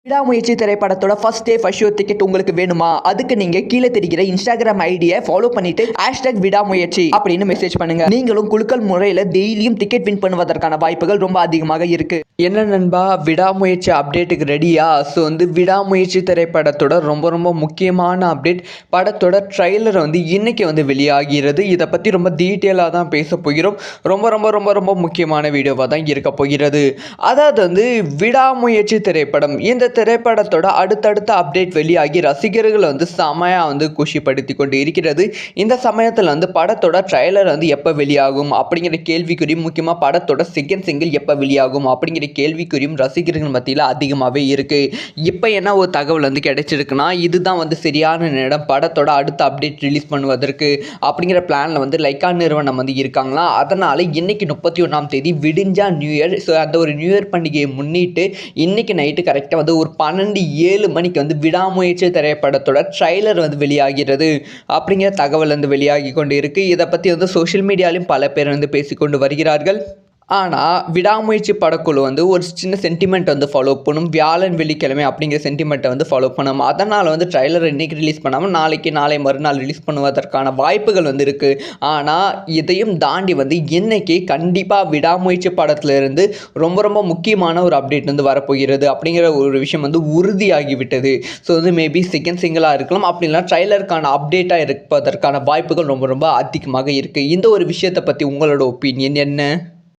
விடாமுயற்சி திரைப்படத்தோட first day first show ticket உங்களுக்கு வேணுமா? அதுக்கு நீங்க கீழே தெரிகிற இன்ஸ்டாகிராம் ஐடியை ஃபாலோ பண்ணிட்டு #விடாமுயற்சி அப்படின்னு மெசேஜ் பண்ணுங்க. நீங்களும் குலுக்கல் முறையில் டெய்லியும் டிக்கெட் வின் பண்ணுவதற்கான வாய்ப்புகள் ரொம்ப அதிகமாக இருக்கு. என்ன நண்பா, விடாமுயற்சி அப்டேட்டுக்கு ரெடியா? ஸோ விடாமுயற்சி திரைப்படத்தோட ரொம்ப முக்கியமான அப்டேட், படத்தோட ட்ரைலர் இன்னைக்கு வெளியாகிறது. இதை பற்றி ரொம்ப டீட்டெயிலாக தான் பேச போகிறோம். ரொம்ப முக்கியமான வீடியோவாக தான் இருக்க போகிறது. அதாவது விடாமுயற்சி திரைப்படம், இந்த திரைப்படத்தோட அடுத்தடுத்த அப்டேட் வெளியாகி ரசிகர்கள் செமையாக குஷிப்படுத்தி கொண்டு இருக்கிறது. இந்த சமயத்தில் படத்தோட ட்ரைலர் எப்போ வெளியாகும் அப்படிங்கிற கேள்விக்குறியும், முக்கியமாக படத்தோட செகண்ட் சிங்கிள் எப்போ வெளியாகும் அப்படிங்கிற கேள்விக்குறியும் ரசிகர்கள் மத்தியில் அதிகமாகவே இருக்குது. இப்போ என்ன ஒரு தகவல் கிடைச்சிருக்குன்னா, இதுதான் சரியான நேரம் படத்தோட அடுத்த அப்டேட் ரிலீஸ் பண்ணுவதற்கு அப்படிங்கிற பிளானில் லைக்கா நிறுவனம் இருக்காங்களா. அதனால் இன்னைக்கு 31ஆம் தேதி விடிஞ்சா நியூ இயர். ஸோ அந்த ஒரு நியூ இயர் பண்டிகையை முன்னிட்டு இன்னைக்கு நைட்டு கரெக்டாக ஒரு 12:07 மணிக்கு விடாமுயற்சி திரைப்படத்தோட ட்ரைலர் வெளியாகிறது அப்படிங்கிற தகவல் வெளியாகி கொண்டு இருக்கு. இதை பற்றி சோஷியல் மீடியாலையும் பல பேர் பேசிக்கொண்டு வருகிறார்கள். ஆனால் விடாமுயற்சி படக்குழு ஒரு சின்ன சென்டிமெண்ட் ஃபாலோ பண்ணும். வியாழன் வெள்ளிக்கிழமை அப்படிங்கிற சென்டிமெண்ட்டை ஃபாலோ பண்ணும். அதனால் ட்ரைலர் இன்றைக்கி ரிலீஸ் பண்ணாமல் நாளை மறுநாள் ரிலீஸ் பண்ணுவதற்கான வாய்ப்புகள் இருக்குது. ஆனால் இதையும் தாண்டி இன்னைக்கு கண்டிப்பாக விடாமுயற்சி படத்துலேருந்து ரொம்ப முக்கியமான ஒரு அப்டேட் வரப்போகிறது அப்படிங்கிற ஒரு விஷயம் உறுதியாகிவிட்டது. ஸோ மேபி செகண்ட் சிங்கிளாக இருக்கலாம், அப்படின்னா ட்ரைலருக்கான அப்டேட்டாக இருப்பதற்கான வாய்ப்புகள் ரொம்ப அதிகமாக இருக்குது. இந்த ஒரு விஷயத்தை பற்றி உங்களோட ஒப்பீனியன் என்ன?